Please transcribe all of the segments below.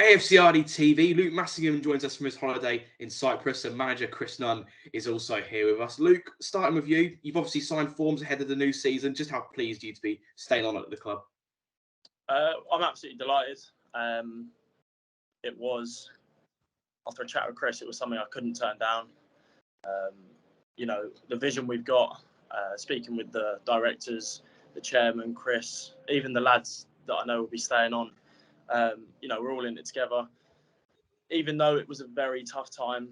AFCRDTV, Luke Massingham joins us from his holiday in Cyprus, and manager Chris Nunn is also here with us. Luke, starting with you, you've obviously signed forms ahead of the new season. Just how pleased are you to be staying on at the club? I'm absolutely delighted. It was, after a chat with Chris, it was something I couldn't turn down. The vision we've got, speaking with the directors, the chairman, Chris, even the lads that I know will be staying on, we're all in it together. Even though it was a very tough time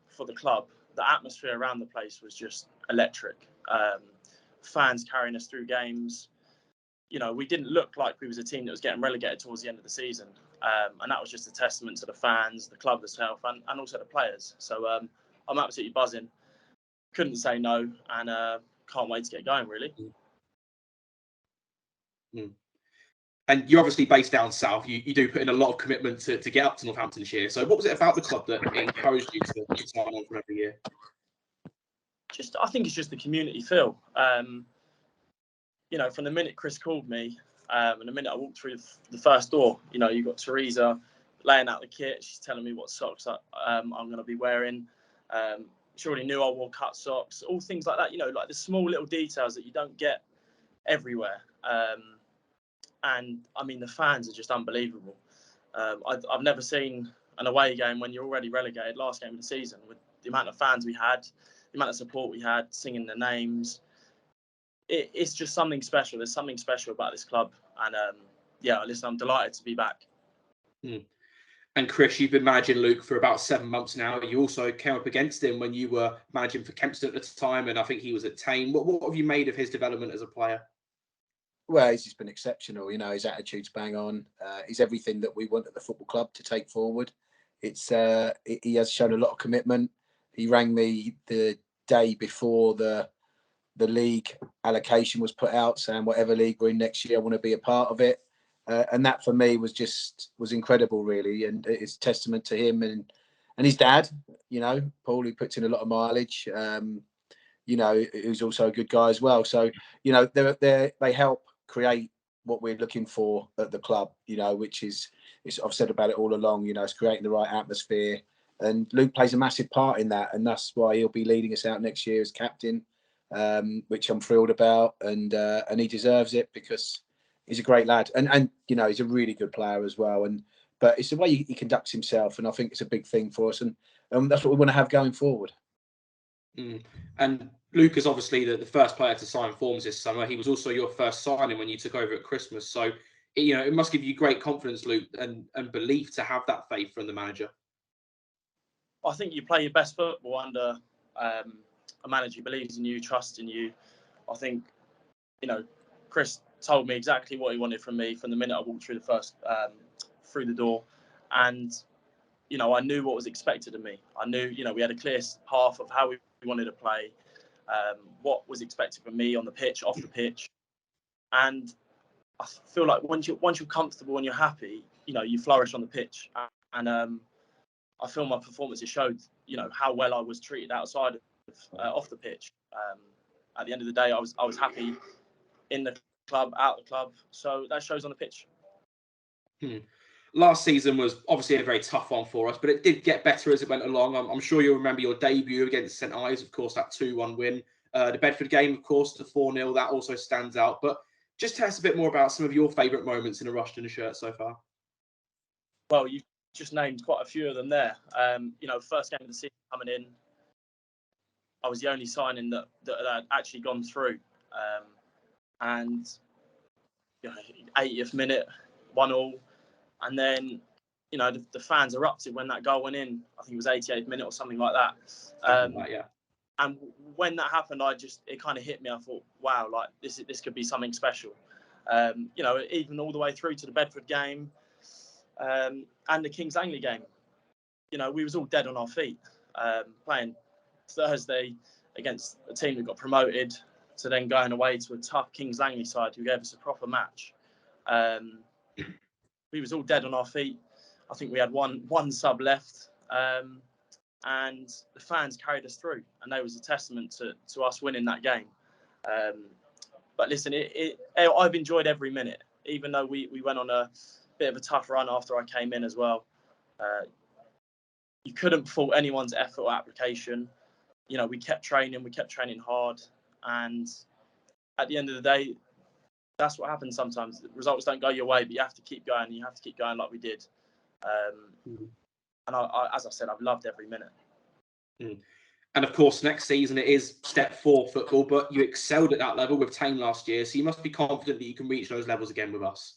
for the club, the atmosphere around the place was just electric. Fans carrying us through games. We didn't look like we was a team that was getting relegated towards the end of the season. And that was just a testament to the fans, the club itself, and also the players. So I'm absolutely buzzing. Couldn't say no, and can't wait to get going, really. And you're obviously based down south. You do put in a lot of commitment to get up to Northamptonshire. So what was it about the club that encouraged you to sign on for every year? I think it's just the community feel. From the minute Chris called me, and the minute I walked through the first door, you got Teresa laying out the kit. She's telling me what socks I'm going to be wearing. She already knew I wore cut socks, all things like that, like the small little details that you don't get everywhere. And I mean, the fans are just unbelievable. I've never seen an away game when you're already relegated, last game of the season, with the amount of fans we had, the amount of support we had, singing their names. It's just something special. There's something special about this club. And listen, I'm delighted to be back. And Chris, you've been managing Luke for about 7 months now. You also came up against him when you were managing for Kempston at the time, and I think he was at Tame. What have you made of his development as a player? Well, he's just been exceptional. His attitude's bang on. He's everything that we want at the football club to take forward. He has shown a lot of commitment. He rang me the day before the league allocation was put out, saying whatever league we're in next year, I want to be a part of it. And that for me was incredible, really. And it's testament to him and his dad, Paul, who puts in a lot of mileage, who's also a good guy as well. So, they help create what we're looking for at the club, which is I've said about it all along, it's creating the right atmosphere. And Luke plays a massive part in that. And that's why he'll be leading us out next year as captain, which I'm thrilled about. And he deserves it because he's a great lad. And he's a really good player as well. But it's the way he conducts himself. And I think it's a big thing for us. And that's what we want to have going forward. And Luke is obviously the first player to sign forms this summer. He was also your first signing when you took over at Christmas. So, it must give you great confidence, Luke, and belief to have that faith from the manager. I think you play your best football under a manager who believes in you, trusts in you. I think, Chris told me exactly what he wanted from me from the minute I walked through through the door. And, I knew what was expected of me. I knew, we had a clear path of how we wanted to play, what was expected from me on the pitch, off the pitch. And I feel like once you're comfortable and you're happy, you flourish on the pitch. And I feel my performances showed, how well I was treated outside off the pitch. At the end of the day, I was happy in the club, out the club. So that shows on the pitch. Last season was obviously a very tough one for us, but it did get better as it went along. I'm sure you'll remember your debut against St Ives, of course, that 2-1 win. The Bedford game, of course, the 4-0, that also stands out. But just tell us a bit more about some of your favourite moments in a Rushden shirt so far. Well, you just named quite a few of them there. First game of the season coming in, I was the only signing that had actually gone through. And 80th minute, 1-1. And then, the fans erupted when that goal went in. I think it was 88th minute or something like that. Yeah. And when that happened, it kind of hit me. I thought, wow, like this could be something special. Even all the way through to the Bedford game and the Kings Langley game. We was all dead on our feet, playing Thursday against a team that got promoted to then going away to a tough Kings Langley side who gave us a proper match. We was all dead on our feet. I think we had one sub left, and the fans carried us through, and they was a testament to us winning that game. But listen, I've enjoyed every minute, even though we went on a bit of a tough run after I came in as well. You couldn't fault anyone's effort or application. You know, we kept training hard, and at the end of the day, that's what happens sometimes. The results don't go your way, but you have to keep going. You have to keep going like we did. And I, as I said, I've loved every minute. And of course, next season it is step 4 football, but you excelled at that level with Tame last year, so you must be confident that you can reach those levels again with us.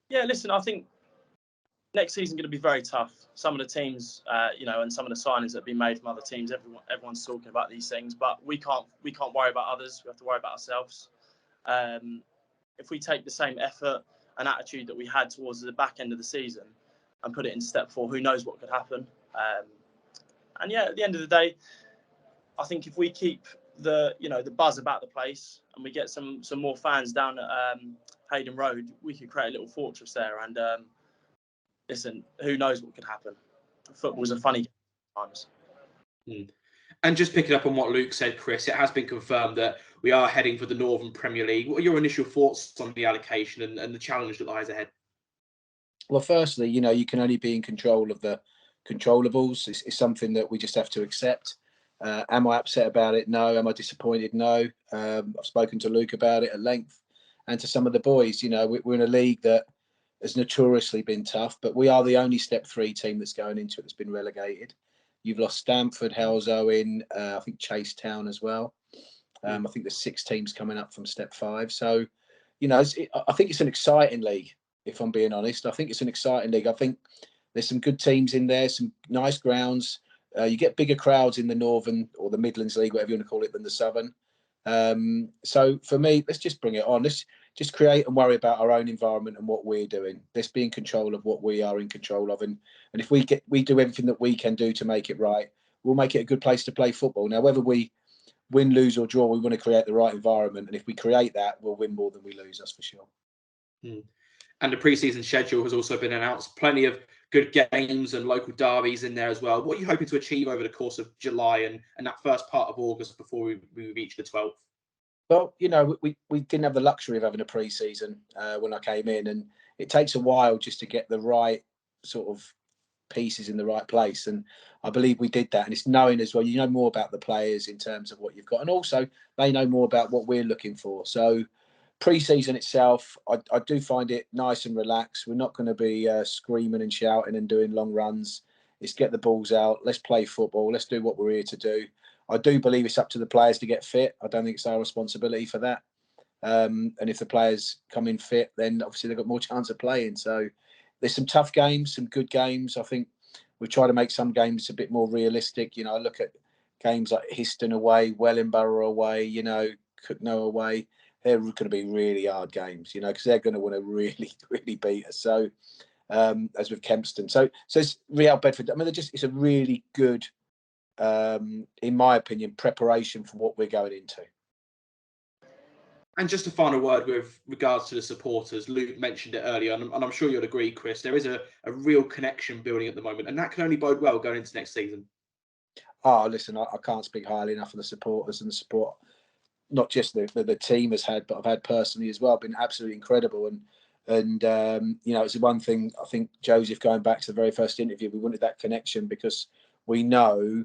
Yeah, listen, I think next season going to be very tough. Some of the teams, and some of the signings that have been made from other teams, everyone's talking about these things, but we can't worry about others. We have to worry about ourselves. If we take the same effort and attitude that we had towards the back end of the season and put it in step 4, who knows what could happen. And yeah, at the end of the day, I think if we keep the buzz about the place and we get some more fans down at Hayden Road, we could create a little fortress there. And listen, who knows what could happen? Football's a funny game sometimes. And just picking up on what Luke said, Chris, it has been confirmed that we are heading for the Northern Premier League. What are your initial thoughts on the allocation and the challenge that lies ahead? Well, firstly, you can only be in control of the controllables. It's something that we just have to accept. Am I upset about it? No. Am I disappointed? No. I've spoken to Luke about it at length, and to some of the boys. We're in a league that has notoriously been tough, but we are the only step 3 team that's going into it that's been relegated. You've lost Stamford, Halesowen, I think Chase Town as well. I think there's 6 teams coming up from step 5. So, I think it's an exciting league, if I'm being honest. I think it's an exciting league. I think there's some good teams in there, some nice grounds. You get bigger crowds in the Northern or the Midlands League, whatever you want to call it, than the Southern. So for me, let's just bring it on. Let's just create and worry about our own environment and what we're doing. Let's be in control of what we are in control of. And if we do everything that we can do to make it right, we'll make it a good place to play football. Now, whether we win, lose or draw, we want to create the right environment. And if we create that, we'll win more than we lose, that's for sure. And the pre-season schedule has also been announced. Plenty of good games and local derbies in there as well. What are you hoping to achieve over the course of July and that first part of August before we reach the 12th? Well, we didn't have the luxury of having a pre-season when I came in, and it takes a while just to get the right sort of pieces in the right place. And I believe we did that. And it's knowing as well, more about the players in terms of what you've got, and also they know more about what we're looking for. So pre-season itself, I do find it nice and relaxed. We're not going to be screaming and shouting and doing long runs. It's get the balls out. Let's play football. Let's do what we're here to do. I do believe it's up to the players to get fit. I don't think it's our responsibility for that. And if the players come in fit, then obviously they've got more chance of playing. So there's some tough games, some good games. I think we've tried to make some games a bit more realistic. I look at games like Histon away, Wellingborough away, Cooknoe away. They're going to be really hard games, because they're going to want to really, really beat us. So, as with Kempston. So it's Real Bedford. I mean, it's a really good, in my opinion, preparation for what we're going into. And just a final word with regards to the supporters. Luke mentioned it earlier, and I'm sure you'll agree, Chris. There is a real connection building at the moment, and that can only bode well going into next season. Oh, listen, I can't speak highly enough of the supporters and the support. Not just the team has had, but I've had personally as well. Been absolutely incredible, and it's the one thing I think, Joseph, going back to the very first interview, we wanted that connection because we know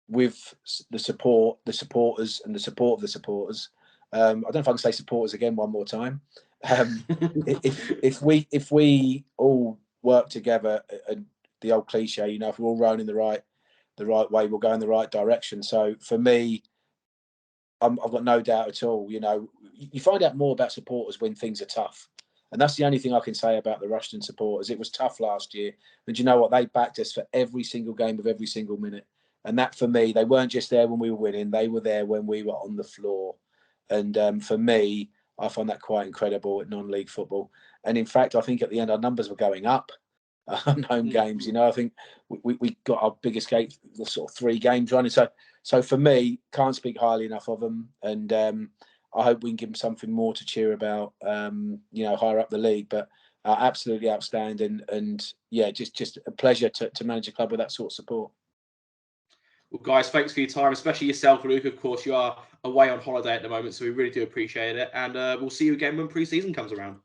with the supporters and the support of the supporters. I don't know if I can say supporters again one more time. If we all work together, the old cliche, if we're all rowing in the right way, we'll go in the right direction. So for me, I've got no doubt at all. You find out more about supporters when things are tough. And that's the only thing I can say about the Rushden supporters. It was tough last year. And you know what? They backed us for every single game of every single minute. And that, for me, they weren't just there when we were winning. They were there when we were on the floor. And for me, I find that quite incredible at non-league football. And in fact, I think at the end, our numbers were going up on home games. I think we got our biggest game, the sort of 3 games running. So for me, can't speak highly enough of them, and I hope we can give them something more to cheer about, higher up the league. But absolutely outstanding, and yeah, just a pleasure to manage a club with that sort of support. Well, guys, thanks for your time, especially yourself, Luke. Of course, you are away on holiday at the moment, so we really do appreciate it. And we'll see you again when pre-season comes around.